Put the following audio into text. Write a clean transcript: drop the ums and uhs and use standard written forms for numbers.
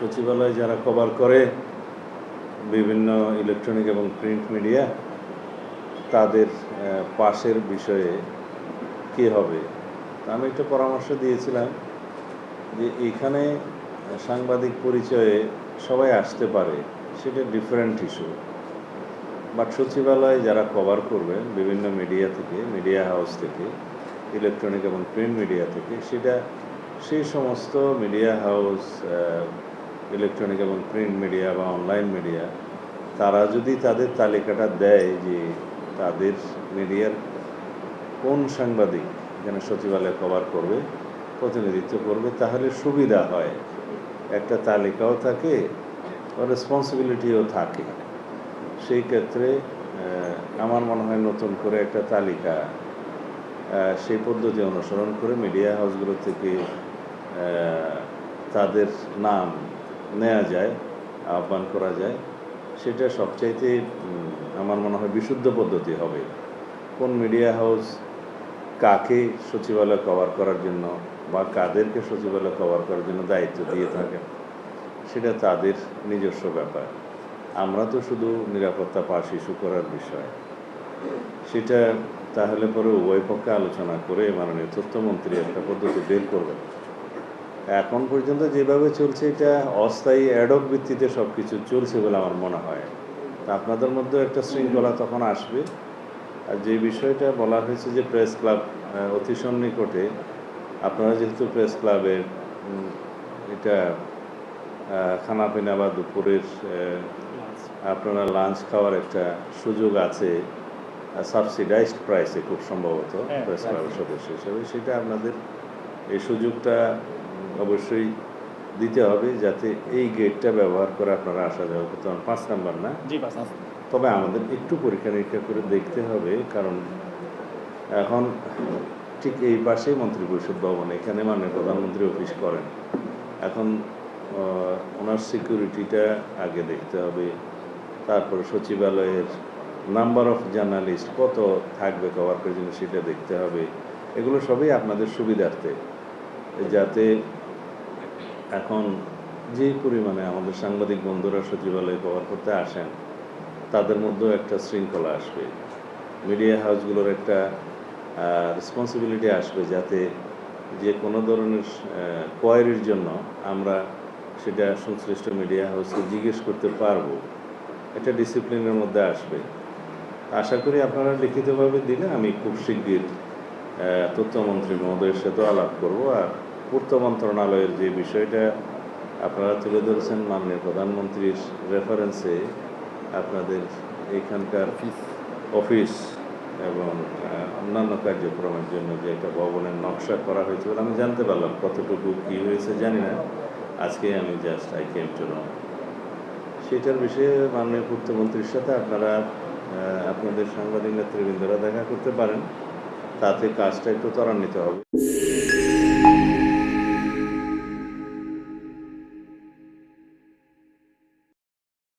সচিবালয় যারা কভার করে বিভিন্ন ইলেকট্রনিক এবং প্রিন্ট মিডিয়া, তাদের পাশের বিষয়ে কী হবে। আমি একটা পরামর্শ দিয়েছিলাম যে এখানে সাংবাদিক পরিচয়ে সবাই আসতে পারে, সেটা ডিফারেন্ট ইস্যু, বাট সচিবালয় যারা কভার করবে বিভিন্ন মিডিয়া থেকে, মিডিয়া হাউস থেকে, ইলেকট্রনিক এবং প্রিন্ট মিডিয়া থেকে, সেটা সেই সমস্ত মিডিয়া হাউস, ইলেকট্রনিক এবং প্রিন্ট মিডিয়া বা অনলাইন মিডিয়া, তারা যদি তাদের তালিকাটা দেয় যে তাদের মিডিয়ার কোন সাংবাদিক এখানে সচিবালয় কভার করবে, প্রতিনিধিত্ব করবে, তাহলে সুবিধা হয়। একটা তালিকাও থাকে, রেসপন্সিবিলিটিও থাকে। সেই ক্ষেত্রে আমার মনে হয় নতুন করে একটা তালিকা সেই পদ্ধতি অনুসরণ করে মিডিয়া হাউসগুলো থেকে তাদের নাম নেওয়া যায়, আহ্বান করা যায়। সেটা সবচাইতে আমার মনে হয় বিশুদ্ধ পদ্ধতি হবে। কোন মিডিয়া হাউস কাকে সচিবালয় কভার করার জন্য বা কাদেরকে সচিবালয় কভার করার জন্য দায়িত্ব দিয়ে থাকেন, সেটা তাদের নিজস্ব ব্যাপার। আমরা তো শুধু নিরাপত্তা পাশ ইস্যু করার বিষয়। সেটা তাহলে পরে উভয় পক্ষে আলোচনা করে মাননীয় তথ্যমন্ত্রী একটা পদ্ধতি বের করবেন। এখন পর্যন্ত যেভাবে চলছে এটা অস্থায়ী অ্যাডক ভিত্তিতে সব কিছু চলছে বলে আমার মনে হয়। তা আপনাদের মধ্যেও একটা শৃঙ্খলা তখন আসবে। আর যে বিষয়টা বলা হয়েছে যে প্রেস ক্লাব অতি সন্নিকটে, আপনারা যেহেতু প্রেস ক্লাবের এটা খানাপিনা বা দুপুরের আপনারা লাঞ্চ খাওয়ার একটা সুযোগ আছে সাবসিডাইজড প্রাইসে, খুব সম্ভবত প্রেস ক্লাবের সদস্য হিসেবে, সেটা আপনাদের এই সুযোগটা অবশ্যই দিতে হবে, যাতে এই গেটটা ব্যবহার করে আপনারা আসা যাওয়া করতে পারেন। 5 নাম্বার না, তবে আমাদের একটু পরীক্ষা নিরীক্ষা করে দেখতে হবে, কারণ এখন ঠিক এই পাশেই মন্ত্রিপরিষদ ভবন, এখানে মাননীয় প্রধানমন্ত্রী অফিস করেন। এখন ওনার সিকিউরিটিটা আগে দেখতে হবে, তারপরে সচিবালয়ের নাম্বার অফ জার্নালিস্ট কত থাকবে কভার করার জন্য সেটা দেখতে হবে। এগুলো সবই আপনাদের সুবিধার্থে, যাতে এখন যেই পরিমাণে আমাদের সাংবাদিক বন্ধুরা সচিবালয়ে কভার করতে আসেন, তাদের মধ্যেও একটা শৃঙ্খলা আসবে, মিডিয়া হাউসগুলোর একটা রেসপন্সিবিলিটি আসবে, যাতে যে কোনো ধরনের কোয়ারির জন্য আমরা সেটা সংশ্লিষ্ট মিডিয়া হাউসকে জিজ্ঞেস করতে পারবো। এটা ডিসিপ্লিনের মধ্যে আসবে। আশা করি আপনারা লিখিতভাবে দিলে আমি খুব শিগগির তথ্যমন্ত্রী মহোদয়ের সাথে আলাপ করব। আর পূর্ত মন্ত্রণালয়ের যে বিষয়টা আপনারা তুলে ধরেছেন মাননীয় প্রধানমন্ত্রীর রেফারেন্সে, আপনাদের এখানকার অফিস এবং অন্যান্য কার্যক্রমের জন্য যে একটা ভবনের নকশা করা হয়েছে বলে আমি জানতে পারলাম। কতটুকু কী হয়েছে জানি না, আজকে আমি just I came to know. সেটার বিষয়ে মাননীয় পূর্তমন্ত্রীর সাথে আপনারা আপনাদের সাংবাদিক নেতৃবৃন্দরা দেখা করতে পারেন, তাতে কাজটা একটু ত্বরান্বিত হবে।